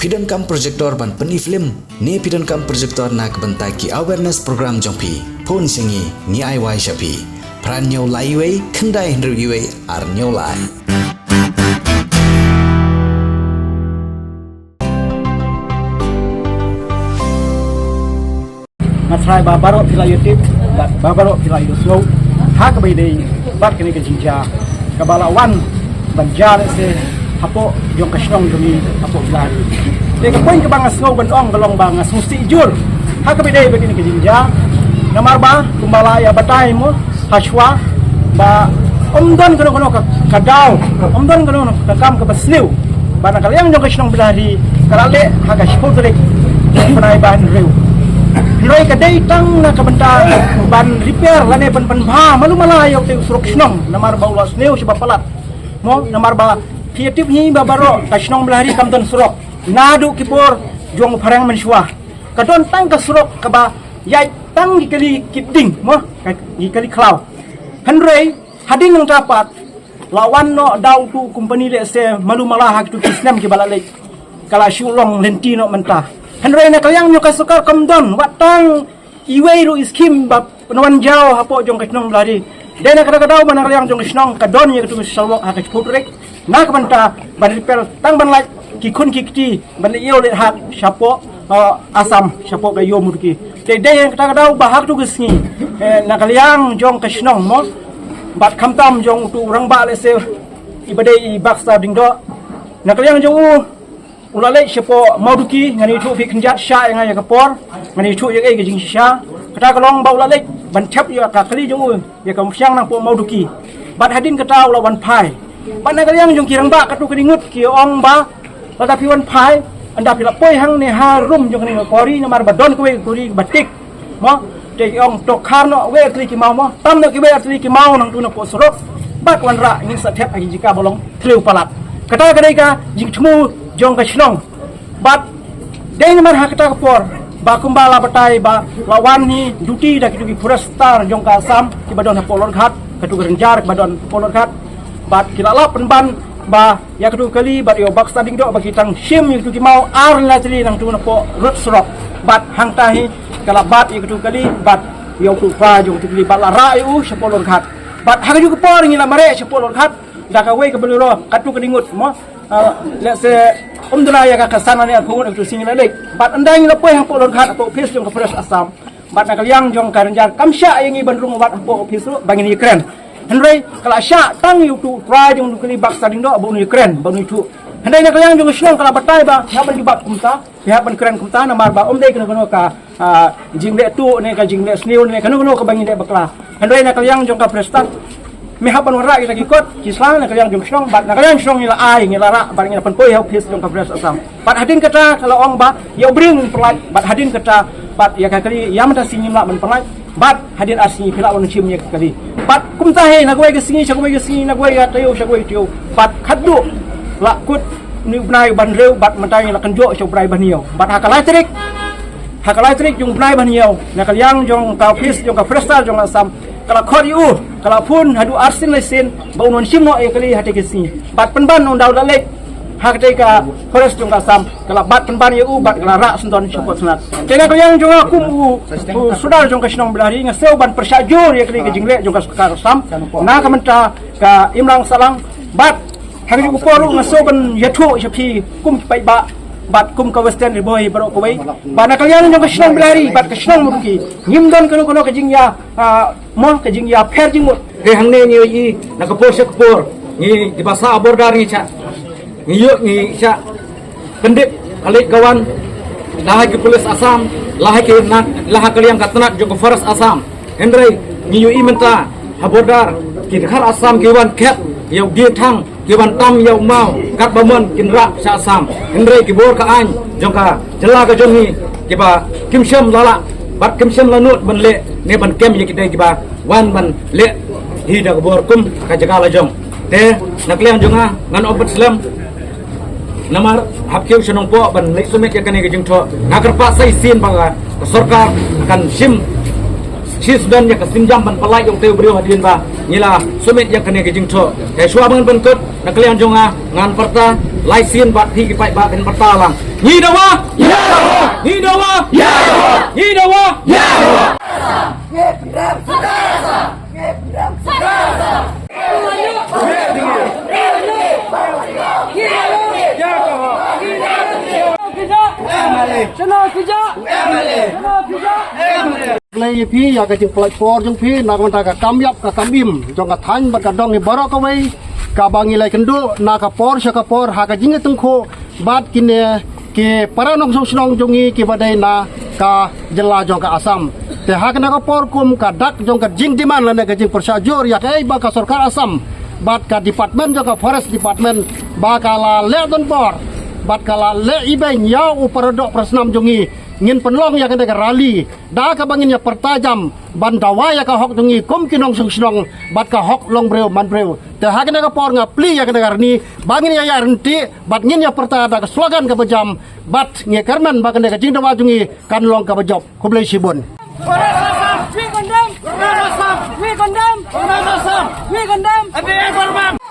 Pidon kam projector ban peni film ne pidon kam projector nak bentai ki awareness program jompi phone singi ni ai wai shapi pran nyau lai wei khandai hndru gi wei ar nyau lai Matrai babarok pila YouTube dan babarok pila itu slow hak bai dei bat kini ke jinja kabalawan banja se hapo jong kasnong demi hapo lari de ka poin ke bang slow ban ong galong bang musti jur hak bai dei begini ke jinja namar ba kumbala ya batai mo haswa ba omdon kono kadau omdon kono kam ke basliu bana kalian jong kasnong belari kalale haga shpotrik penai ban reu Roy kadai tang na kabanta ban repair lane ban bha malu malayo te surok snong namar ba ulas neu siba palat mo namar ba creative hi ba baro kasnong belari kamton surok nadu kipor jong pharang menswa kadon tang ka surok ka ba yai tang gikali kidding mo gikali cloud hanrei hadin ng tapat lawan no daw tu company le se malu malaha tu kisnam ki balalek kala shulong lentino mentah Henry na kaliang nyo kasukar kamdon watang iway ru iskim ba nawan jaw hapo jong kasnong belari dena kadagadaw man kaliang jong kasnong kadon nya kutu salwok hakas putrek na kabanta ban repair tang ban like kikun kikti ban iyo le hak sapo asam sapo kayo murki de yang kadagadaw bahak tu gesni na kaliang jong kasnong mo bat kamtam jong tu urang ba le se ibadai baksa dingdo na kaliang jong ulalai siapa mauduki ngani tu fi kenjat sya yangaya kapor ngani tu yang ai gejing sya kata kalong ba ulalai ban tap ya ka kali jong ya kam syang nang po mauduki bat hadin kata ulawan pai ban kalian jong kirang ba katu kedingut ki ong ba tetapi wan pai anda pila poi hang ne harum jong ni kori namar badon kowe kori batik mo te ong to karno we tri ki mau mo tam no ki we tri ki mau nang tu na po sorok bat wan ra ni sa thep agi jika bolong triu palat kata kadai ka jing thmu jong kasnong bat deng mar hakta kapor ba kumbala batai ba lawan ni duty da kitu ki forestar jong ka asam ki badon polor ghat katu renjar badon polor ghat bat kilala penban ba ya katu kali bat yo bak studying do bagi tang sim kitu ki mau ar la tri nang tu na po rut srok bat hang tahi kala bat ya katu kali bat yo tu fa jong tu kali bat la ra u sepolor ghat bat haju kapor ngila mare sepolor ghat da ka we ke beluro katu kedingut mo let's say umdula ya ka kasana ni aku untuk sini lagi bat andang la poi hang polon khat apo office jong ka fresh asam bat nak liang jong karenjar kamsya yang iban rung bat apo office bangin ni keren henry kala sya tang yu tu try jong kali bak sading do abu ni keren bang tu henry nak liang jong snong kala batai ba ya ban di bak kumta ya ban keren kumta namar ba dei kena ka jing le tu ne ka jing le sniu ne kena ka bangin de bakla henry nak liang jong ka fresh mehapan wara kita ikut kisah nak yang jom strong bat nak yang strong ila ai ngila ra bat ngila pen poi help his jom kabres asam bat hadin kata kalau ong ba ya bring perlat bat hadin kata bat ya kali ya mata sini mak men perlat bat hadin asini pila wan chim nya kali bat kum tahe nak we gesini chak we gesini nak we ya tayo chak we tio bat khaddu la kut ni bnai ban reu bat mentai la kanjo chak brai ban hiu bat hakalai trik jong bnai ban hiu nak yang jong ka office jong ka freestyle jong asam kalau kau diu, kalau pun hadu arsin lesin, bau non sim no kali hati kesini. Bat penban undau dalek, hak teka forest jong kasam. Kalau bat penban yu, bat kalau rak senton support senat. Kena kau yang jong aku sudah jong kasnong belari ngaseu ban persajur ya kali kejingle jong kasam. Na kamenta ka imlang salang bat hari ku poru ngaseu ban yatu sepi kum pai ba. Bat kum ka western boy baro ko bay bana kalian jong kasnong belari bat kasnong muruki nimdon kono kejing ya mo kejing ya pher jing mut ke hangne ni yi na ka posek por ni di basa bordar ni cha ni yo ni cha pendip alik kawan lahai ke polis asam lahai ke nak lahai kalian katnat jong forest asam hendrai ni yo imenta habordar ki khar asam ke wan ket yau dia thang ke wan tam yau mau kat bamon kinra cha asam hendrai ki bor ka an jong ka jela ka jong ni ke ba kim shem lala bat kim shem lanut ban le ne ban kem ye kidai ki ba wan ban le hi da bor kum ka jaga la jong te nak liang jonga ngan obat islam namar hapkiu senong po ban le sumek ya kane ke jong tho nakar pa sai sin ba sarkar kan sim sis dan ya kesinjam ban pelai yang teu beriu hadirin ba ngila sumit yang kene ke jingtho kai shua bangun benkut na kalian jonga ngan perta lai sien bat hi ki pai ba ken perta lang ni dawa ya ni dawa ya ni dawa ya Play pi ya ka jing play for jung pi nak manta ka kamyap ka kambim jong ka than ba ka dong ni barok ka wei ka bangi lai kendo na ka por sha ka por ha ka jing tengko bat kine ke paranong song snong jongi ki badai na ka jela jong ka asam te ha ka por kum ka dak jong ka jing diman la ka jing persajur ya ka ba ka sarkar asam bat ka department jong ka forest department ba ka la le don por bat kala le ibai nyau uparodok prasnam jongi ngin penlong ya kena rali da ka bangin ya pertajam bandawa ya ka hok jongi kum kinong sung bat ka hok long breu man breu te ha kena ka por ngapli ya kena garni bangin ya renti bat ngin ya perta da ka slogan ka bejam bat nge karman ba kena ka jingdawa jongi kan long ka bejop kublai sibun We condemn! We condemn! We condemn! We condemn!